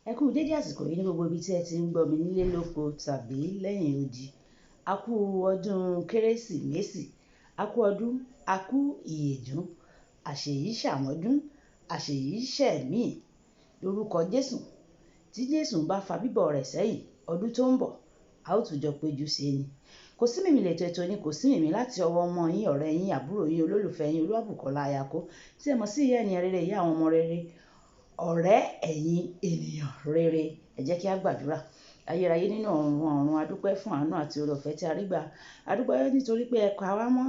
Ẹ kú dédé àsìkò yìí ní gbogbo ibi tí ẹ ti ń gbọ́ mi nílé lóko tàbí lẹ́yìn odi. A kú ọdún Kérésìmesì, a kú ọdún, a kú ìyèdún, àṣèyí ṣàmọ́dún, àṣèyí ṣẹ̀mí lórúkọ Jésù. Tí Jésù bá fa bíbọ̀ rẹ̀ sẹ́yìn, ọdún tó ń bọ̀, a ó tún jọ péjú sí i ni. Kò sí mímì lètò ètò ni kò sí mímì láti ọwọ́ ọmọ yín, ọ̀rẹ́ yín, àbúrò yín, olólùfẹ́ yín, Olúwàbùkọ́lá Ayako, tí ẹ mọ̀ sí ìyá ẹni rere, ìyá àwọn ọmọ rere, ọ̀rẹ́ ẹ̀yin ènìyàn rere. Ẹ jẹ́ kí a gbàdúrà. Ayérayé nínú ọ̀run, a dúpẹ́ fún àánú àti oore-ọ̀fẹ́ tí a rí gbà. A dúpẹ́ nítorí pé ẹ kà wá mọ́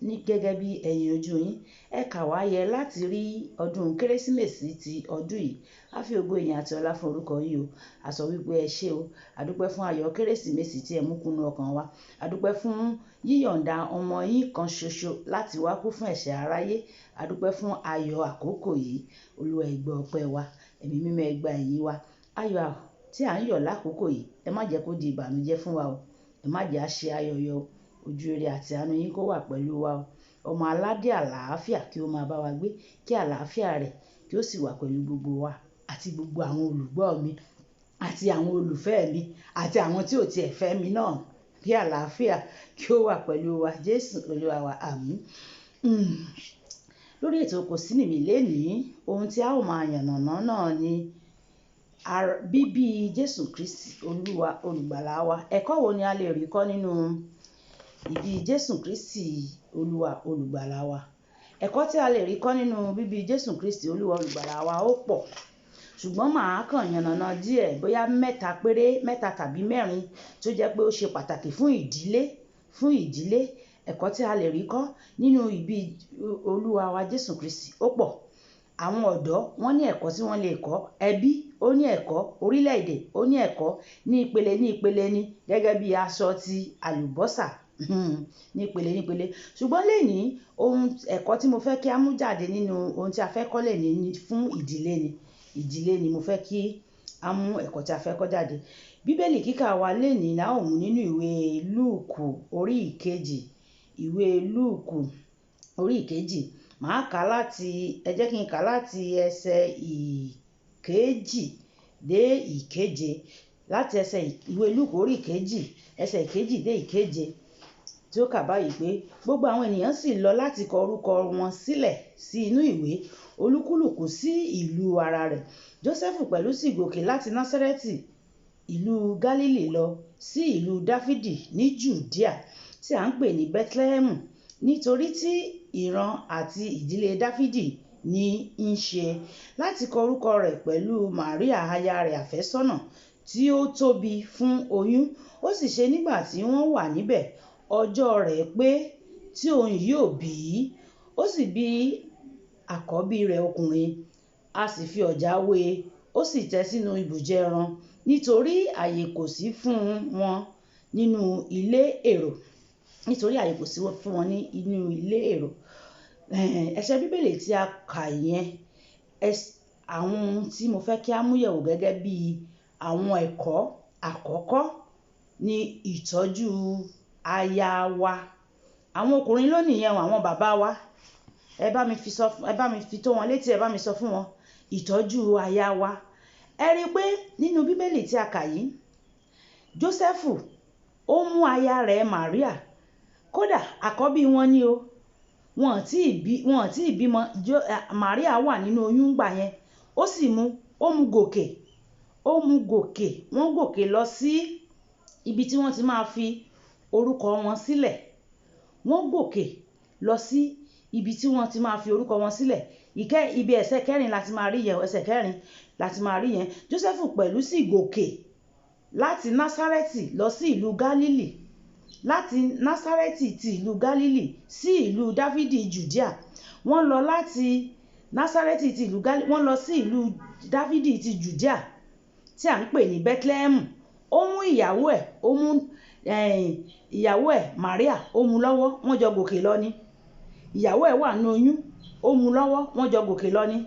ní gẹ́gẹ́ bí ẹ̀yin ojú yín. Ẹ kà wá yẹ láti rí ọdún Kérésìmesì ti ọdún yìí. A fi ògo ìyìn àti ọlá fún orúkọ yìí o. A sọ wípé ẹ ṣé o. A dúpẹ́ fún ayọ̀ Kérésìmesì tí ẹ mú kúnnú ọkàn wa. A dúpẹ́ fún yíyọ̀ǹda ọmọ yín kan ṣoṣo láti wá kú fún ẹ̀ṣẹ̀ aráyé. A dúpẹ́ fún ayọ̀ àkókò yìí. Olúwa ẹ gbọ́ ọpẹ́ wa, ẹ̀mí mímọ́ ẹ gba ìyìn wa. Ayọ̀ tí à ń yọ̀ lákòókò yìí, ẹ má jẹ́ kó di ìbànújẹ́ fún wa o. Ẹ má jẹ́ á ṣe ayọ̀yọ̀. Ojú rere àti àánú yín kó wà pẹ̀lú wa o. Ọmọ aládé àlàáfíà kí ó máa bá wa gbé, kí àlàáfíà rẹ̀ kí ó sì wà pẹ̀lú gbogbo wa àti gbogbo àwọn olùgbọ́ mi àti àwọn olùfẹ́ mi àti àwọn tí ò tiẹ̀ fẹ́ mi náà. Kí àlàáfíà kí ó wà pẹ̀lú wa. Jésù Olúwa wa, àmín. Lórí ètò Kò sí mímì lénìí, ohun tí a ó máa yànnàná náà ni bíbí Jésù Kristi Olúwa olùgbàlà wa. Ẹ̀kọ́ wo ni a lè rí kọ́ nínú ìbí Jésù Kristi Olúwa olùgbàlà wa? Ẹ̀kọ́ tí a lè rí kọ́ nínú bíbí Jésù Kristi Olúwa olùgbàlà wa ó pọ̀. Ṣùgbọ́n màá kàn yànnàná díẹ̀, bóyá mẹ́ta péré, mẹ́ta tàbí mẹ́rin tó jẹ́ pé ó ṣe pàtàkì fún ìdílé. Ẹ̀kọ́ tí a lè rí kọ́ nínú ìbí Olúwa wa Jésù Kristi ó pọ̀. Àwọn ọ̀dọ́ wọ́n ní ẹ̀kọ́ tí wọ́n lè kọ́. Ẹbí ó ní ẹ̀kọ́. Orílẹ̀-èdè ó ní ẹ̀kọ́ ní ìpele ní gẹ́gẹ́ bí aṣọ ti àlùbọ́sà ní ìpele. Ṣùgbọ́n lénìí ẹ̀kọ́ tí mo fẹ́ kí a mú jáde nínú ohun tí a fẹ́ kọ́ lénìí fún ìdílé ni mo fẹ́ kí a mú ẹ̀kọ́ tí a fẹ́ kọ́ jáde. Bíbélì kíkà wa lénìí la ó mú nínú ìwé Lúùkù orí ìkejì. Ìwé Lúùkù orí ìkejì. Ẹ jẹ́ kí n kà láti ẹsẹ̀ ìkejì dé ìkeje. Láti ẹsẹ̀ ìwé Lúùkù orí ìkejì, ẹsẹ̀ ìkejì dé ìkeje, tí ó kà báyìí pé gbogbo àwọn ènìyàn sì lọ láti kọ orúkọ wọn sílẹ̀ sí inú ìwé, olúkúlùkù sí ìlú ara rẹ̀. Jósẹ́fù pẹ̀lú sì gòkè láti Násárẹ́tì ìlú Gálílì lọ sí ìlú Dáfídì ní Jùdíà tí à ń pè ní Bẹ́tlẹ́hẹ́mù, nítorí tí ìran àti ìdílé Dáfídì ní í ṣe, láti kọ orúkọ rẹ̀ pẹ̀lú Màríà aya rẹ̀ àfẹ́sọ́nà tí ó tóbi fún oyún. Ó sì ṣe nígbà tí wọ́n wà níbẹ̀, ọjọ́ rẹ̀ pé tí òun yóò bí. Ó sì bí àkọ́bí rẹ̀ ọkùnrin, a sì fi ọ̀já wé e, ó sì tẹ́ sínú ibùjẹ ẹran, nítorí àyè kò sí fún wọn nínú ilé èrò. Ẹsẹ̀ Bíbélì tí a kà yẹn, àwọn ohun tí mo fẹ́ kí a mú yẹ̀wò gẹ́gẹ́ bí àwọn ẹ̀kọ́ àkọ́kọ́ ní ìtọ́jú aya wa. Àwọn ọkùnrin ló nìyẹn, àwọn bàbá wa. Ẹ bá mi fi tó wọn létí, ẹ bá mi sọ fún wọn ìtọ́jú aya wa. Ẹ rí i pé nínú Bíbélì tí a kà yìí, Jósẹ́fù ó mú aya rẹ̀ Màríà, kódà àkọ́bí wọn ni o. Wọn ò tí ì bímọ. Màríà wà nínú oyún gbà yẹn. Ó sì mú gòkè. Wọ́n gòkè lọ sí ibi tí wọ́n ti máa fi orúkọ wọn sílẹ̀. Ibi ẹsẹ̀ kẹrin láti máa rí yẹn. Jósẹ́fù pẹ̀lú sì gòkè láti Násárẹ́tì lọ sí ìlú Gálílì. Láti Násárẹ́tì ti ìlú Gálílì sí ìlú Dáfídì Jùdíà. Wọ́n lọ láti Násárẹ́tì ti ìlú Gálílì, wọ́n lọ sí ìlú Dáfídì ti Jùdíà tí à ń pè ní Bẹ́tlẹ́hẹ́mù. Ó mú ìyàwó ẹ̀ Màríà, ó mú lọ́wọ́, wọ́n jọ gòkè lọ ni. Ìyàwó ẹ̀ wà nínú oyún, ó mú lọ́wọ́, wọ́n jọ gòkè lọ ni.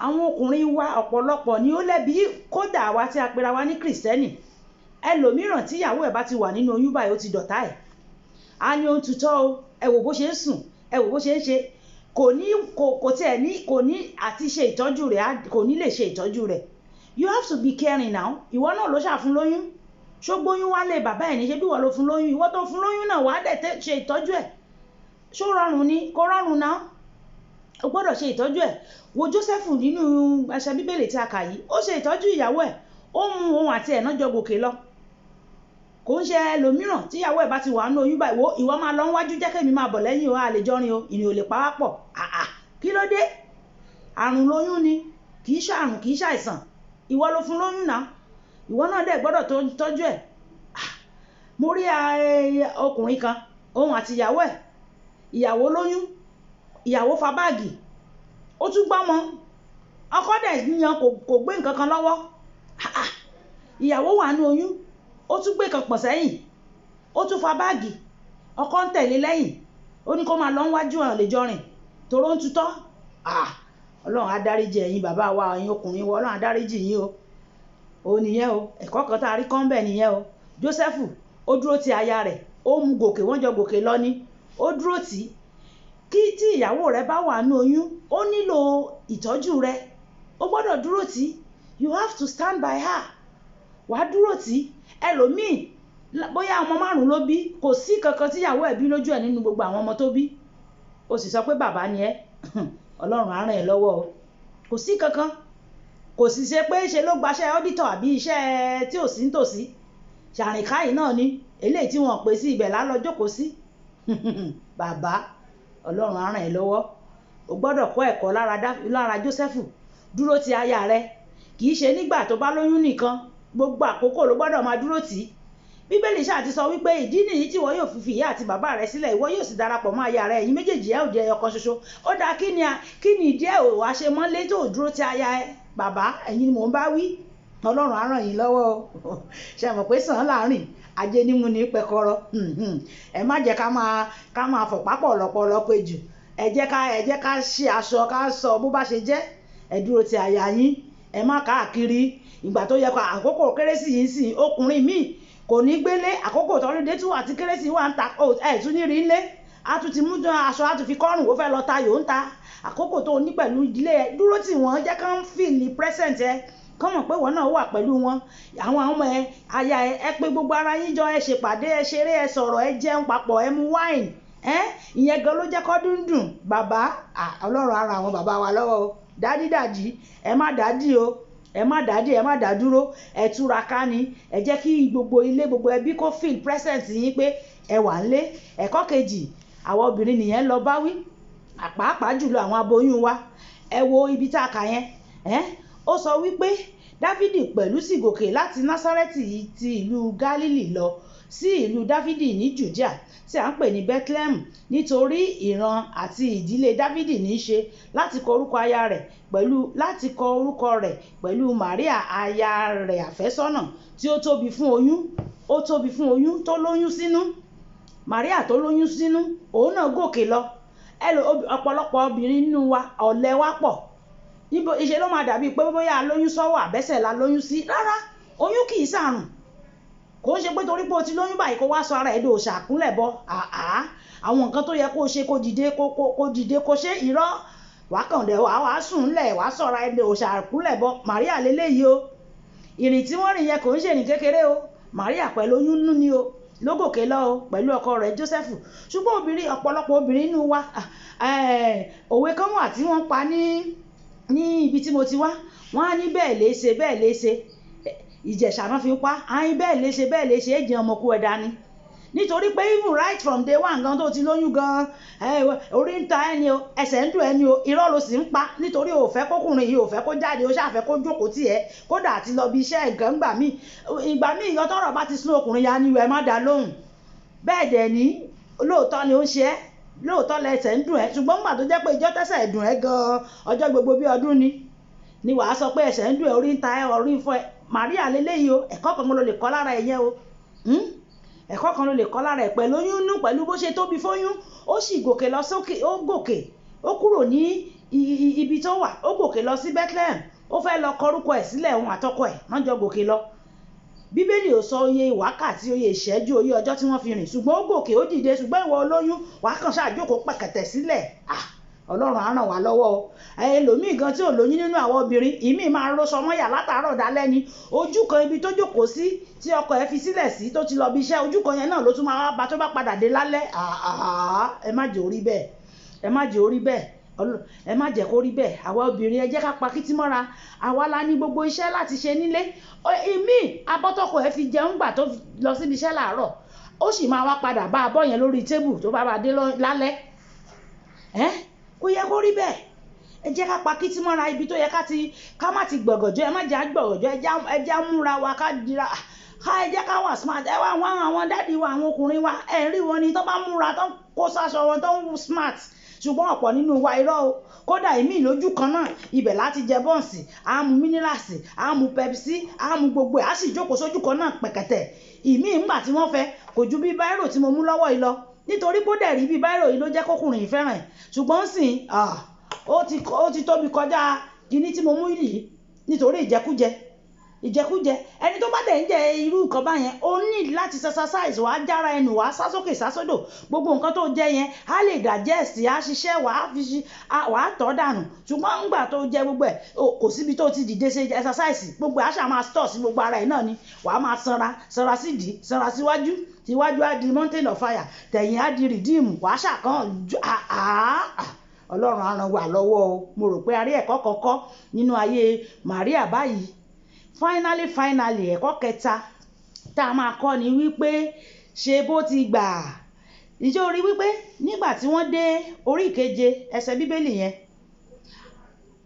Àwọn ọkùnrin wa ọ̀pọ̀lọpọ̀ ni ó lẹ́bi, kódà wa tí a pera wa ní Kìrìsìtẹ́nì. Ẹlòmíràn tí ìyàwó ẹ̀ bá ti wà nínú oyún báyìí, ó ti dọ̀tá ẹ̀. A ní ó ń tutọ́ o, ẹ wò bó ṣe ń sùn, ẹ wò bó ṣe ń ṣe. Kò ní àti ṣe ìtọ́jú rẹ̀, kò ní lè ṣe ìtọ́jú rẹ̀. you have to be caring now. Ìwọ náà ló ṣàfún lóyún, ṣó gbóyún wálé bàbá ẹ̀ ní, ṣe bí ìwọ ló fún lóyún, ìwọ tó fún lóyún náà wàá dẹ̀ ṣe ìtọ́jú ẹ̀. Ṣó rọrùn ni? Kò rọrùn náà. O gbọ́dọ̀ ṣe ìtọ́jú ẹ̀. Wo Jósẹ́fù nínú ẹsẹ̀ bíbélì tí a kà yìí, ó ṣe ìtọ́jú ìyàwó ẹ̀, ó mú òun àti ẹ̀ náà jọ gòkè lọ. Kò ń ṣe ẹlòmíràn tí ìyàwó ẹ̀ bá ti wà nínú oyún báyìí, ìwọ máa lọ wájú, jẹ́ kémi máa bọ̀ lẹ́yìn o, a lè jọrin o, ìrìn ò lè pa wá pọ̀. Kí ló dé? Àrùn lóyún ni, kì í ṣàrùn, kì í ṣàìsàn. Ìwọ ló fún lóyún náà, ìwọ náà dẹ̀ gbọ́dọ̀ tọ́jú ẹ̀. Mo rí ọkùnrin kan, òun àti ìyàwó ẹ̀, ìyàwó lóyún, ìyàwó fa báàgì, ó tún gbọ́mọ, ọkọ dẹ̀ yan kò gbé nǹkan kan lọ́wọ́. Ìyàwó wà ní oyún, ó tún gbé kan pọ̀ sẹ́yìn, ó tún fa báàgì, ọkọ ń tẹ̀lé lẹ́yìn, ó ní kó máa lọ wájú ẹ̀ lè jọ rìn toró ń tutọ́. Ọlọ́run á dáríjì ẹ̀yin bàbá wa, ẹ̀yin ọkùnrin wa, Ọlọ́run á dáríjì yín o. O nìyẹn o, ẹ̀kọ́ kan tá a rí kọ́ ń bẹ̀ nìyẹn o. Jósẹ́fù ó dúró ti aya rẹ̀, ó mú gòkè, wọ́n jọ gòkè lọ ní, ó dúró tì í. Kí tí ìyàwó rẹ bá wà ní oyún, ó nílò ìtọ́jú rẹ, ó gbọ́dọ̀ dúró tì í. You have to stand by her. Wàá dúró tì í. Ẹlòmíì bóyá ọmọ 5 ló bí, kò sí kankan tí ìyàwó ẹ̀ bí lójú ẹ̀ nínú gbogbo àwọn ọmọ tó bí, ó sì sọ pé bàbá ni ẹ́. Ọlọ́run á ràn ẹ́ lọ́wọ́ o. Kò sí kankan, kò sì ṣe pé ṣe ló gbaṣẹ́ ọ́dítọ̀ àbí iṣẹ́ tí ò sí nítòsí. Ṣàrìnkáyì náà ni eléyìí tí wọ́n pè sí ibẹ̀ lálọ́ jókòó sí. Bàbá, Ọlọ́run á ràn ẹ́ lọ́wọ́. O gbọ́dọ̀ kọ́ ẹ̀kọ́ lára Jósẹ́fù. Dúró ti aya rẹ, kì í ṣe nígbà tó bá lóyún nìkan, gbogbo àkókò ló gbọ́dọ̀ máa dúró tì í. Bíbélì ṣáà ti sọ wípé ìdí nìyí tí ìwọ yóò fi ìyá àti bàbá rẹ sílẹ̀, ìwọ yóò sì darapọ̀ mọ́ aya rẹ, ẹ̀yin méjèèjì ẹ ó jẹ́ ọkàn ṣoṣo. Ó dáa, kí ni ìdí ẹ̀ ò wá ṣe mọ́lé tó dúró ti aya ẹ? Bàbá, ẹ̀yin ni mò ń bá wí. Ọlọ́run á ràn yín lọ́wọ́ o. Ṣé mọ̀ pé sàn láàrin ajé nímú ní pẹkọrọ. Ẹ má jẹ́ ká máa fọ̀pá pọ̀ lọ́pọ̀lọ́ pé jù. Ẹ jẹ́ ká ṣe aṣọ, ká sọ bó bá ṣe jẹ́. Ẹ dúró ti aya yín, ẹ má káàkiri. Ìgbà tó yẹ kó àkókò kérésì yìí sìn, ọkùnrin míì kò ní gbélé, àkókò tọ́lídé tún àti kérésì wà ń ta, ẹ̀ tún ní rí nlé. A tún ti mú aṣọ, a tún fi kọ́rùn, ó fẹ́ lọ tayò ń ta. Àkókò tó ní pẹ̀lú ìdílé ẹ, dúró tì wọ́n, jẹ́ ká ń fìlì present ẹ, kán mọ̀ pé ìwọ náà wà pẹ̀lú wọn. Àwọn ọmọ ẹ, aya ẹ pé gbogbo ara yín jọ, ẹ ṣèpàdé, ẹ ṣeré, ẹ sọ̀rọ̀, ẹ jẹun papọ̀, ẹ mu wine. Ìyẹn gan ló jẹ́ kó dùndùn. Bàbá, Ọlọ́run á ran àwọn bàbá wa lọ́wọ́ o. Dádì, ẹ má dádì o, ẹ má dá dúró, ẹ túraká ni. Ẹ jẹ́ kí gbogbo ilé, gbogbo ẹbí kó feel present yín pé ẹ wà ńlé. Ẹ̀kọ́ kejì, àwọn obìnrin nìyẹn lọ bá wí, pàápàá jùlọ àwọn aboyún wa. Ẹ wo ibi tá a kà yẹn. Ó sọ wípé Dáfídì pẹ̀lú sì gòkè láti Násárẹ́tì ti ìlú Gálílì lọ sí ìlú Dáfídì ní Jùdíà tí à ń pè ní Bethlehem, nítorí ìran àti ìdílé Dáfídì ní í ṣe láti kọ orúkọ rẹ̀ pẹ̀lú Màríà aya rẹ̀ àfẹ́sọ́nà tí ó tóbi fún oyún tó lóyún sínú. Màríà tó lóyún sínú, òun náà gòkè lọ. Ọ̀pọ̀lọpọ̀ obìnrin nínú wa, ọ̀lẹ wa pọ̀. Níbo ìṣe ló máa dàbí pé bóyá a lóyún sọ́wọ́ àbẹ́sẹ̀ la lóyún sí. Rárá, oyún kì í ṣàrùn. Kò ń ṣe pé torí pé o ti lóyún báyìí kó wá sọ ara ẹ̀ dò ṣàkúnlẹ̀ bọ. Àwọn nǹkan tó yẹ kó ṣe, kó dìde kó ṣe irọ́. Wàá kàn dẹ̀ wàá sùn lẹ̀, wàá sọ ara ẹ̀ dò ṣàkúnlẹ̀ bọ. Màríà lélẹ́yìí o. Ìrìn tí wọ́n rìn yẹn kò ń ṣe ìrìn kékeré o. Màríà pẹ̀lú oyún nú ni o, ló gòkè lọ o pẹ̀lú ọkọ rẹ̀ Jósẹ́fù. Ṣùgbọ́n ọ̀pọ̀lọpọ̀ obìnrin nínú wa, òwe kan wà tí wọ́n pa ní ibi tí mo ti wá. Wọ́n á ní bẹ́ẹ̀ lè ṣe. Ìjẹ̀ṣà náà fi pa, àyìn bẹ́ẹ̀ lè ṣe èjì ọmọ kú ẹ̀ dání. Nítorí pé even right from day one gan tó ti lóyún gan, orí ń ta ẹni o, ẹsẹ̀ ń dùn ẹni o, irọ́ ló sì ń pa. Nítorí o fẹ́ kókùnrin yìí, o fẹ́ kó jáde, o ṣáà fẹ́ kó jókòó tì ẹ́, kódà àti lọ bí iṣẹ́ ìgbà ìgbà míì ìyọ́ tọ́rọ̀ bá ti sún ọkùnrin ya ni ẹ má dá lóhùn. Bẹ́ẹ̀ dẹ̀ ní lóòótọ́ ni ó ń ṣe ẹ́, lóòótọ́ lẹsẹ̀ ń dùn ẹ́, ṣùgbọ́n nígbà tó jẹ́ pé ìjọ́ tẹ́sẹ̀ dùn ẹ́ gan ọjọ́ gbogbo bí ọdún ni wàá sọ pé ẹsẹ̀ ń dùn ẹ́, orí ń ta ẹ́, orí ń fọ́ ẹ́. Màríà lélẹ́yìí o, ẹ̀kọ́ kan ló lè kọ́ lára ẹ̀yẹ o. Ẹ̀kọ́ kan ló lè kọ́ lára ẹ̀ pẹ̀lú oyún nú, pẹ̀lú bó ṣe tóbi fóyún. Ó sì gòkè lọ sókè, ó kúrò ní ibi tó wà, ó gòkè lọ sí Bethlehem. Ó fẹ́ lọ kọrúkọ ẹ̀ sílẹ̀, òun àtọkọ ẹ̀ wọ́n jọ gòkè lọ. Bíbélì ò sọ iye wákàtí, iye ìṣẹ́jú, iye ọjọ́ tí wọ́n fi rìn, ṣùgbọ́n ó gòkè, ó dìde. Ṣùgbọ́n ìwọ olóyún, wàá kàn ṣáà jókòó pẹ̀kẹ̀tẹ̀ sílẹ̀. Ọlọ́run á ràn wá lọ́wọ́ o. Ẹlòmíì gan tí ò lóyún nínú àwọn obìnrin ìmíì máa ró sọmọ́yà látàárọ̀ dálẹ́ ni ojú kan ibi tó jókòó sí tí ọkọ ẹ̀ fi sílẹ̀ sí tó ti lọ bí iṣẹ́ ojú kan yẹn náà ló tún máa bá tó bá padà dé lálẹ́ ẹ má jẹ́ orí bẹ́ẹ̀ ẹ má jẹ́ orí bẹ́ẹ̀ ẹ má jẹ́ kó rí bẹ́ẹ̀ àwa obìnrin ẹ jẹ́ ká pa kítí mọ́ra àwa la ní gbogbo iṣẹ́ láti ṣe nílé ìmíì abọ́tọ́kọ ẹ̀ fi jẹun gbà tó lọ síbi iṣẹ́ láàárọ̀ ó sì máa wá padà bá abọ́ yẹn lórí tébù tó bá dé lálẹ́ kò yẹ kó rí bẹ́ẹ̀ ẹ jẹ́ ká pa kítí mọ́ra ibi tó yẹ ká má ti gbọ̀gọ̀jọ́ ẹ má jẹ́ àgbọ̀gọ̀jọ́ ẹ jẹ́ múra wa ká dira ẹ jẹ́ ká wà smart ẹ wá àwọn dádì wa àwọn ọkùnrin wa ẹ rí wọn ni tó bá múra tó kó sáṣọ wọn tó ń smart ṣùgbọ́n ọ̀pọ̀ nínú wa irọ́ o kódà èmi lójú kan náà ibẹ̀ láti jẹ bọ́ǹsì á mu mínírààsì á mu pepsi á mu gbogbo ẹ̀ á sì jókòó sójú kan náà pẹ̀kẹ̀tẹ̀ ìmí ńgbà tí wọ́n fẹ́ kò ju bí báírò tí mo mú lọ́wọ́ yìí lọ nítorí kó dẹ̀ rí bí báírò yìí ló jẹ́ kókùnrin yìí fẹ́ràn ẹ̀ ṣùgbọ́n sìn ó ti tóbi kọjá kíní tí mo mú yìí nítorí ìjẹkújẹ ẹni tó bá dẹ̀ ń jẹ irú nǹkan báyẹn ó ní láti exercise wàá jára ẹnu wàá sásókè sásódò gbogbo nǹkan tó jẹ yẹn á lè digest á ṣiṣẹ́ wàá tọ́ dànù ṣùgbọ́n ńgbà tó jẹ gbogbo ẹ̀ kò síbi tó ti dìde ṣe exercise gbogbo ẹ̀ á ṣà máa store sí gbogbo ara ẹ̀ náà ni wàá máa sanra sídìí sanra síwájú tíwájú á di mountain of fire tẹ̀yìn á di redeem wàá ṣàkàn Ọlọ́run á ràn wá lọ́wọ́ o mo rò pé a rí ẹ̀kọ́ kọ̀ọ̀kan nínú ayé Màríà báyìí finally ẹ̀kọ́ kẹta tá a máa kọ́ ni wípé ṣe bó ti gbà ìjọ rí wípé nígbà tí wọ́n dé orí ìkeje ẹsẹ̀ bíbélì yẹn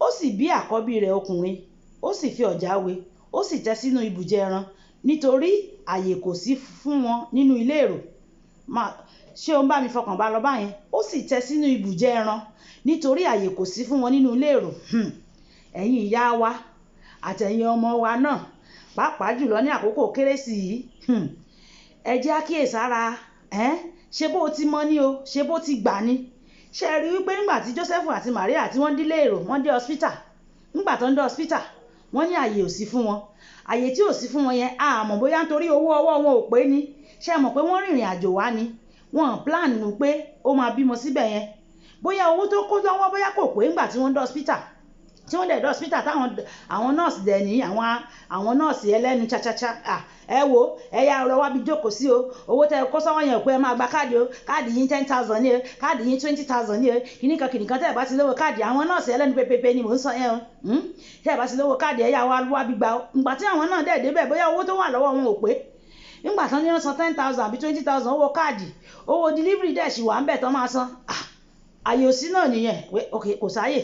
ó sì bí àkọ́bí rẹ̀ ọkùnrin ó sì fi ọ̀já wé ó sì tẹ́ sínú ibùjẹ ẹran nítorí àyè kò sí fún wọn nínú ilé èrò ṣé o ń bá mi fọkàn bá lọ báyẹn ó sì tẹ́ sínú ibùjẹ ẹran nítorí àyè kò sí fún wọn nínú ilé èrò ẹ̀yin ìyá wa àtẹ̀yin ọmọ wa náà pàápàá jùlọ ní àkókò kérésì yìí ẹ jẹ́ àkíyèsára ṣe bó ti mọ̀ ní o ṣe bó ti gbà ní ṣe rí wípé nígbà tí Joseph àti Maria tí wọ́n dílé èrò wọ́n dé hospital nígbà tó ń dé hospital wọ́n ní àyè ò sí fún wọn àyè tí ò sí fún wọn yẹn a mọ̀ bóyá nítorí owó ọwọ́ wọn ò pé ní ṣe mọ̀ pé wọ́n rìnrìn àjò wá ni wọ́n plan nù pé ó máa bímọ síbẹ̀ yẹn bóyá owó tó kó lọ́wọ́ bóyá kò pé nígbà tí wọ́n dé hospital tí wọ́n dẹ̀ dé hospital táwọn àwọn nọ́ọ̀sì dẹ̀ ní àwọn nọ́ọ̀sì ẹlẹ́nu chachacha ẹ wo ẹ yá ọ̀rọ̀ wá bí jókòó sí o owó tẹ kó sọ́wọ́ yẹn pé ẹ máa gba káàdì o káàdì yín 10,000 ní o káàdì yín 20,000 ní o kìnnìkan tẹ́ ẹ bá ti lówó káàdì àwọn nọ́ọ̀sì ẹlẹ́nu pépépé ni mò ń sọ yẹn o tẹ́ ẹ bá ti lówó káàdì ẹ yá wá bí gbà o ǹgbà tí àwọn náà dẹ̀ débẹ̀ bóyá owó tó wà lọ́wọ́ wọn ò pé nígbà tán ní wọ́n san 10,000 àbí 20,000 owó káàdì owó delivery dẹ̀ sì wà ń bẹ̀ tán máa san àyè òsí náà nìyẹn kò sáyè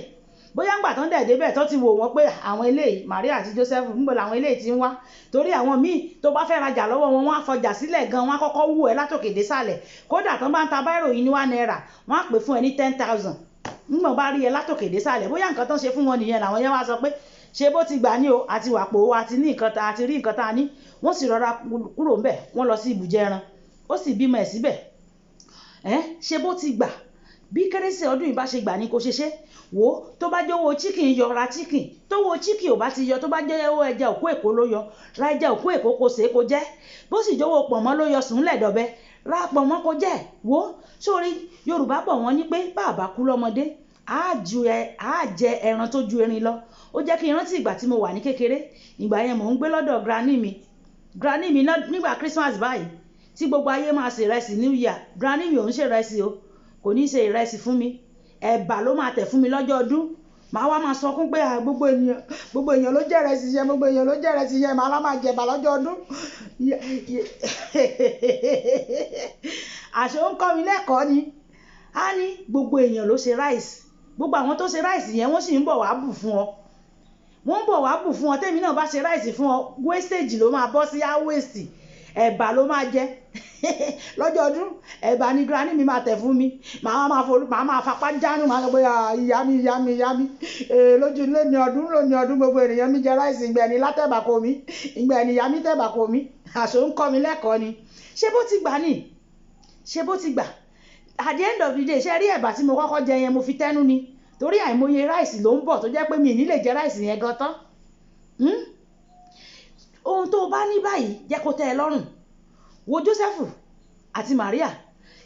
bóyá ńgbà tán dẹ̀ débẹ̀ tó ti wò wọ́n pé àwọn eléyìí Maria àti Joseph níbo làwọn eléyìí ti ń wá torí àwọn míì tó bá fẹ́ rajà lọ́wọ́ wọn wọ́n á fọjà sílẹ̀ gan wọ́n á kọ́kọ́ wú ẹ látòkè désàlẹ̀ kódà tán bá ń ta báírò yìí ní £1 wọ́n á pè fún ẹ ní 10,000 nígbà bá rí ẹ látòkè désàlẹ̀ bóyá nǹkan tán ṣe fún wọn nìyẹn làwọn yẹn wá sọ pé ṣe bó ti gbà ní o àti wàpò àti ní nǹkan ta àti rí nǹkan ta ní wọ́n sì rọra kúrò ńbẹ̀ wọ́n lọ sí ibùjẹ ẹran ó sì bímọ ẹ̀ síbẹ̀ ṣe bó ti gbà bí kérésì ọdún yìí bá ṣe gbà ní kò ṣe ṣe wò ó tó bá jẹ́ owó chicken yọ ra chicken tó wo chicken ò bá ti yọ tó bá jẹ́ owó ẹja òkú èkó ló yọ ra ẹja òkú èkó kò ṣe é kó jẹ́ bó sì jẹ́ owó pọ̀nmọ́ ló yọ sùn lẹ́dọ̀bẹ ra pọ̀nmọ́ kó jẹ́ wò ó sórí Yorùbá bọ̀ wọ́n ní pé bàbá kú lọ́mọdé á jẹ ẹran tó ju erin lọ ó jẹ́ kí n rántí ìgbà tí mo wà ní kékeré ìgbà yẹn mò ń gbé lọ́dọ̀ granny mi nígbà Christmas báyìí tí gbogbo ayé máa ṣe ìrẹsì New Year granny mi ò ń ṣe ìrẹsì o kò ní ṣe ìrẹsì fún mi ẹ̀bà ló máa tẹ̀ fún mi lọ́jọ́ ọdún màá wá máa sọkún pé gbogbo èèyàn ló jẹ́ ìrẹsì yẹn gbogbo èèyàn ló jẹ́ ìrẹsì yẹn màá máa jẹ̀bà lọ́jọ́ ọdún àṣé ó ń kọ́ mi lẹ́kọ̀ọ́ ni á ní gbogbo èèyàn ló ṣe ráìsì gbogbo àwọn tó ṣe ráìsì yẹn wọ́n sì ń bọ̀ wá bù fún ọ wọ́n ń bọ̀ wá bù fún ọ tẹ́mi náà bá ṣe ráìsì fún ọ wastage ló máa bọ́ sí á waste ẹ̀bà ló máa jẹ lọ́jọ́ ọdún ẹ̀bà ni granny mi máa tẹ̀ fún mi màá máa fapá jánu màá sọ pé ìyá mi lójú lónìí ọdún gbogbo ènìyàn mi jẹ ráìsì ìgbẹ́ ni látẹ̀bà kò mí ìgbẹ́ ni ìyá mi tẹ̀bà kò mí àṣọ ń kọ́ mi lẹ́kọ̀ọ́ ni ṣé bó ti gbà at the end of the day ṣe rí ẹ̀bà tí mo kọ́kọ́ jẹ yẹn mo fi tẹ́nu ni torí àìmọye ráìsì ló ń bọ̀ tó jẹ́ pé mi ì ní lè jẹ ráìsì yẹn gan tán ohun tó bá ní báyìí jẹ́ kó tẹ́ ẹ lọ́rùn wo Joseph àti Maria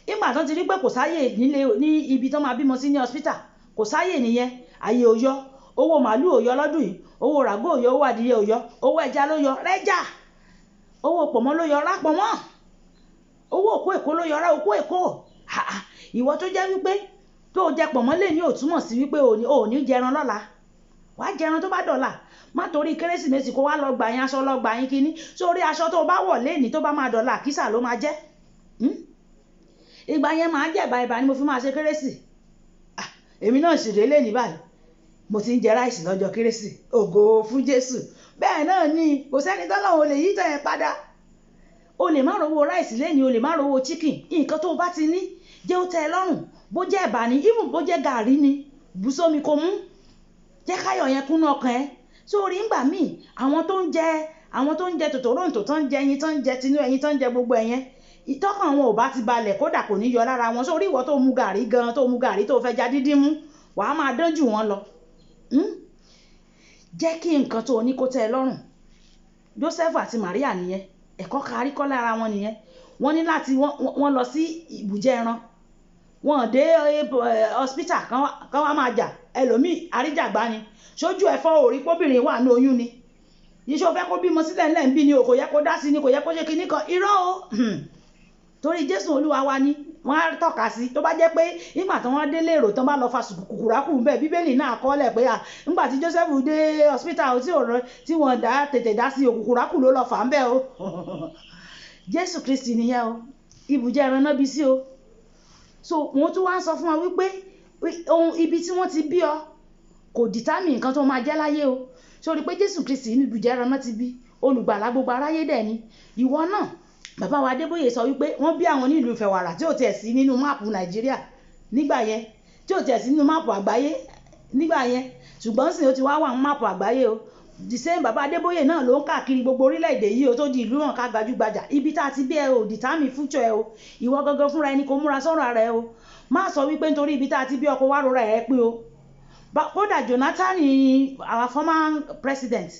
ìgbà tán ti rí pé kò sáyè ní ibi tán máa bímọ sí ní hospital kò sáyè nìyẹn, àyè ò yọ, owó màálù ò yọ lọ́dún yìí, owó ràgó ò yọ, owó adìyẹ ò yọ, owó ẹja ló yọ, rẹ́jà, owó pọ̀mọ́ ló yọ, rápọ̀mọ́, owó òkú èkó ló yọ, rá òkú èkó. Ìwọ tó jẹ́ wípé tó jẹ pọ̀mọ́ lè ní ò túmọ̀ sí wípé ò ní jẹran lọ́la, wàá jẹran tó bá dọ̀la. Má torí kérésìmesì kó wá lọ gbà yín aṣọ, lọ gbà yín kíní, sórí aṣọ tó bá wọ̀ lénìí tó bá máa dọ̀la àkísà ló máa jẹ́. Ìgbà yẹn máa jẹ́ ìbà ni mo fi máa ṣe kérésì. Èmi náà sì rèé lénìí báyìí, mo ti ń jẹ ráìsì lọ́jọ́ kérésì, ògo fún Jésù. Bẹ́ẹ̀ náà ni kò sẹ́ni tọ́lọ́run ò lè yí tẹ̀ ẹ́ padà. O lè má rówó ráìsì lénìí, o lè má rówó chicken, nǹkan tó bá ti ní jẹ́ ó tẹ́ ẹ lọ́rùn, bó jẹ́ ẹ̀bà ni, even bó jẹ́ gàrí ni, bù sómi kó mú, jẹ́ káyọ̀ yẹn kúnnú ọkàn ẹ. Sórí ńgbà míì àwọn tó ń jẹ tòtòróǹtò, tó ń jẹ ẹyin, tó ń jẹ tinú ẹyin, tó ń jẹ gbogbo ẹ̀yẹn, ìtọ́kàn wọn ò bá ti balẹ̀, kódà kò ní yọ lára wọn. Sórí ìwọ tó mu gàrí gan, tó mu gàrí tó fẹ́ já dídín mú, wàá máa dán jù wọ́n lọ. Jẹ́ kí nǹkan tó ní kó tẹ́ ẹ lọ́rùn. Joseph àti Maria nìyẹn, ẹ̀kọ́ kárí kọ́ lára wọn nìyẹn. Wọ́n ní láti wọ́n lọ sí ibùjẹ ẹran, wọ́n dé hospital kan wá máa jà, ẹlòmíì àríjàgbá ni, sójú ẹ̀fọ́ orí kóbìnrin wà ní oyún ni, yíṣọ́ fẹ́ kó bímọ sílẹ̀ ńlẹ̀ ń bí ni o, kò yẹ kó dá sí ni, kò yẹ kó ṣe kinní kan, irọ́ o. Torí Jésù Olúwa wa ni wọ́n á tọ́ka sí. Tó bá jẹ́ pé nígbà tí wọ́n dé lérò tán bá lọ fa kùkùrákù bẹ́ẹ̀, Bíbélì náà kọ́lẹ̀ pé nígbà tí Joseph dé hospital tí wọ́n tètè dá sí kùkùrákù ló lọ fà ń bẹ́ẹ̀ o. Jésù Kristi nìyẹn o, ibùjẹ ẹran náà bí sí o. So wọ́n tún wá ń sọ fún wa wípé ibi tí wọ́n ti bí ọ kò dìtámì nǹkan tó máa jẹ́ láyé o. Sórí pé Jésù Kristi ní ibùjẹ ẹran náà ti bí, olùgbàlà gbogbo aráyé dẹ̀ ni. Ìwọ náà, bàbá wa Adébóyè sọ wípé wọ́n bí àwọn ní ìlú Ìfẹ̀wàrà tí ò tiẹ̀ sí nínú máàpù Nàìjíríà nígbà yẹn, tí ò tiẹ̀ sí nínú máàpù àgbáyé nígbà yẹn, ṣùgbọ́n sì ó ti wá wà ní máàpù àgbáyé o. The same bàbá Adébóyè náà ló ń káàkiri gbogbo orílẹ̀-èdè yìí o, tó di ìlú hàn ká gbajúgbajà. Ibi tá a ti bí ẹ o determine future ẹ o. Ìwọ gangan fúnra ẹni kò múra sọ́rọ̀ ara ẹ o. Má sọ wípé nítorí ibi tá a ti bí ọkọ wá rora ẹ pé o. Kódà Jonathan, our former president,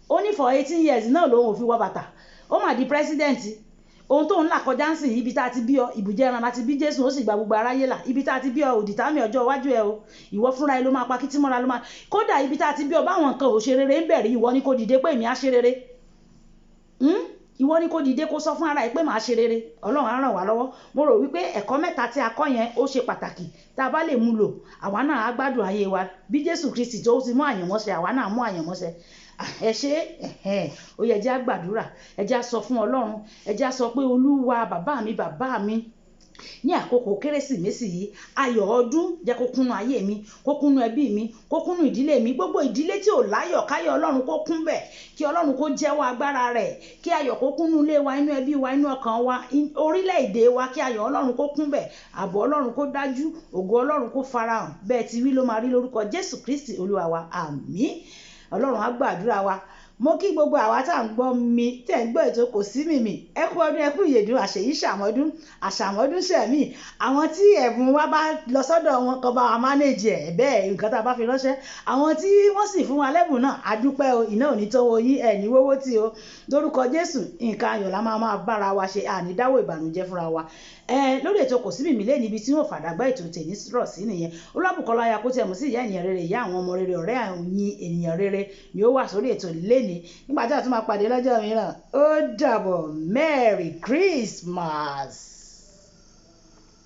ó ní for 18 years náà lòun ò fi wọ bàtà, ó mà di president. Ohun tó ń là kọjá ń sìn, ibi tá a ti bí ọ, ibùjẹ ẹran láti bí Jésù, ó sì gba gbogbo aráyé là. Ibi tá a ti bí ọ ò determine ọjọ́ iwájú ẹ o. Ìwọ fúnra ẹ ló máa pa kí tí mọ́ra ló máa. Kódà ibi tá a ti bí ọ báwọn nǹkan ò ṣe rere ń bẹ̀rẹ̀, ìwọ ni kò dìde pé èmi á ṣe rere. Ìwọ ni kò dìde kó sọ fún ara ẹ pé màá ṣe rere. Ọlọ́run á ràn wá lọ́wọ́. Mo rò wípé ẹ̀kọ́ mẹ́ta tí a kọ́ yẹn ó ṣe pàtàkì. Tá a bá lè mú lò, àwa náà á gbádùn ayé wa. Bí Jésù Kristi tó ti mú àyànmọ́ṣẹ, àwa náà mú àyànmọ́ṣẹ. Ẹ ṣe ó yẹ jẹ́ á gbàdúrà, ẹ jẹ́ á sọ fún Ọlọ́run, ẹ jẹ́ á sọ pé Olúwa bàbá mi ní àkókò kérésìmesì yìí, ayọ̀ ọdún jẹ́ kó kúnnú ayé mi, kó kúnnú ẹbí mi, kó kúnnú ìdílé mi, gbogbo ìdílé tí ò láyọ̀, káyọ̀ Ọlọ́run kó kún bẹ̀, kí Ọlọ́run kó jẹ́wọ́ agbára rẹ̀, kí ayọ̀ kó kúnnú ilé wa, inú ẹbí wa, inú ọkàn wa, orílẹ̀-èdè wa, kí ayọ̀ Ọlọ́run kó kún bẹ̀, ààbò Ọlọ́run kó dájú, ògo Ọlọ́run kó farahàn. Bẹ́ẹ̀ ti wí ló máa rí lórúkọ Jésù Kristi Olúwa wa, àmín. Ọlọ́run á gbàdúrà wa. Mo kí gbogbo àwa tá à ń gbọ́ mi, tẹ̀ ń gbọ́ ètò Kò Sí Mìmì, ẹ kú ọdún, ẹ kú ìyèdún, àṣèyí àṣàmọ́dún ṣẹ̀mí. Àwọn tí ẹ̀bùn wa bá lọ sọ́dọ̀ wọn kan bá wa mánéjì ẹ̀ bẹ́ẹ̀, nǹkan tá a bá fi ránṣẹ́. Àwọn tí wọ́n sì fún wa lẹ́bùn náà, a dúpẹ́ o, iná ò ní tọ́wọ́ yín, ẹ̀ ní wọ́wọ́ tí o. Lórúkọ Jésù, nǹkan ayọ̀ la máa bára wa ṣe, àní dáwọ́ ìbànújẹ́ fúnra wa. Lórí ètò Kò Sí Mìmì lé níbi tí wọ́n fàdágbà ètò tèmi rọ̀ sí nìyẹn. Olúwabùkọ́lá Ayakótẹ́mù sí ìyá ènìyàn rere, ìyá àwọn ọmọ rere, ọ̀rẹ́ àwọn ènìyàn rere ni ó wà sórí ètò lénìí. Nígbà tí a tún máa pàdé lọ́jọ́ mìíràn, ó dàbọ̀. Merry Christmas.